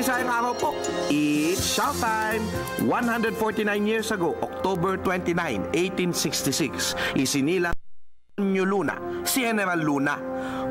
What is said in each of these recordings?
makasaysayang araw po. It's showtime! 149 years ago, October 29, 1866, isinilang Antonio Luna, si General Luna.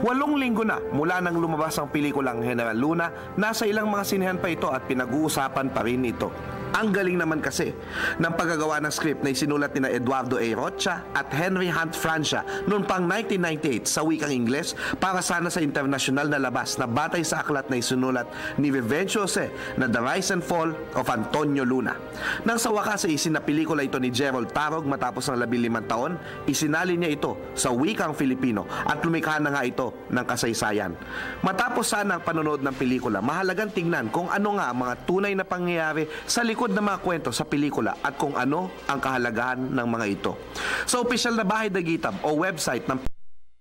8 linggo na mula nang lumabas ang pelikulang General Luna, nasa ilang mga sinehan pa ito at pinag-uusapan pa rin ito. Ang galing naman kasi ng paggagawa ng script na isinulat ni Eduardo A. Rocha at Henry Hunt Francia noong pang 1998 sa wikang Ingles para sana sa internasyonal na labas na batay sa aklat na isinulat ni Vivencio Jose na The Rise and Fall of Antonio Luna. Nang sa wakas ay isinapelikula ito ni Gerald Tarog matapos ng 15 taon, isinali niya ito sa wikang Filipino at lumikha na nga ito ng kasaysayan. Matapos sana ang panonood ng pelikula, mahalagang tingnan kung ano nga ang mga tunay na pangyayari sa likod ng mga kwento sa pelikula at kung ano ang kahalagahan ng mga ito. Sa opisyal na bahay dagitab o website ng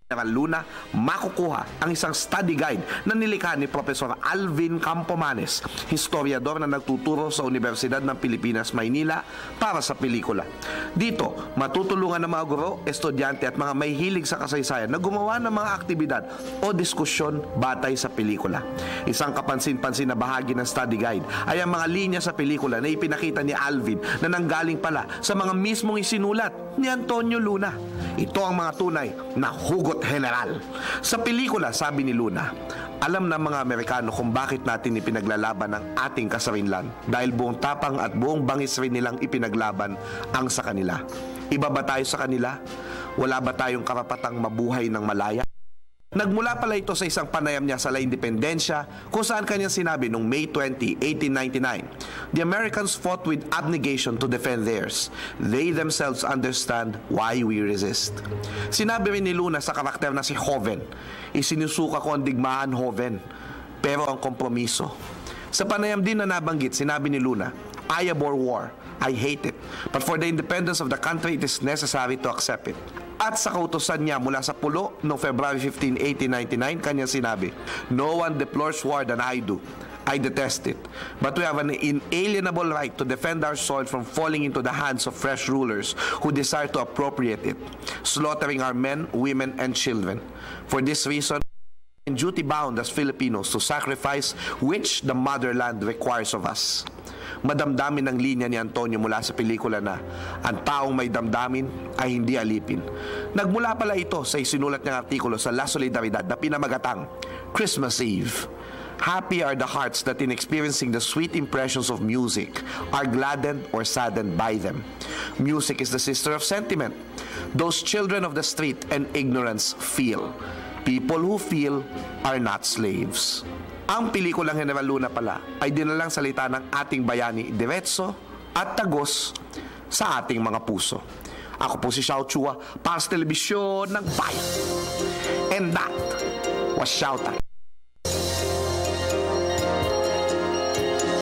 General Luna, makukuha ang isang study guide na nilikha ni Profesor Alvin Campomanes, historiador na nagtuturo sa Universidad ng Pilipinas, Maynila para sa pelikula. Dito, matutulungan ng mga guro, estudyante at mga may hilig sa kasaysayan na gumawa ng mga aktibidad o diskusyon batay sa pelikula. Isang kapansin-pansin na bahagi ng study guide ay ang mga linya sa pelikula na ipinakita ni Alvin na nanggaling pala sa mga mismong isinulat ni Antonio Luna. Ito ang mga tunay na hugot general. Sa pelikula, sabi ni Luna, alam ng mga Amerikano kung bakit natin ipinaglalaban ang ating kasarinlan dahil buong tapang at buong bangis rin nilang ipinaglaban ang sa kanila. Iba ba tayo sa kanila? Wala ba tayong karapatang mabuhay ng malaya? Nagmula pala ito sa isang panayam niya sa La Independencia kung saan kanyang sinabi noong May 20, 1899, "The Americans fought with abnegation to defend theirs. They themselves understand why we resist." Sinabi rin ni Luna sa karakter na si Joven, "Isinusuka ko ang digmaan, Joven, pero ang kompromiso." Sa panayam din na nabanggit, sinabi ni Luna, "I abhor war. I hate it. But for the independence of the country, it is necessary to accept it." At sa kautusan niya mula sa Pulo noong February 15, 1899, kanyang sinabi, "No one deplores war than I do. I detest it. But we have an inalienable right to defend our soil from falling into the hands of fresh rulers who desire to appropriate it, slaughtering our men, women, and children. For this reason, duty bound as Filipinos to sacrifice which the motherland requires of us." Madamdamin ang linya ni Antonio mula sa pelikula na ang taong may damdamin ay hindi alipin. Nagmula pala ito sa isinulat niyang artikulo sa La Solidaridad na pinamagatang Christmas Eve. "Happy are the hearts that in experiencing the sweet impressions of music are gladdened or saddened by them. Music is the sister of sentiment. Those children of the street and ignorance feel. People who feel are not slaves." Ang pelikulang General Luna pala ay dinalang salita ng ating bayani diretso at tagos sa ating mga puso. Ako po si Xiao Chua para sa telebisyon ng bayan. And that was Showtime.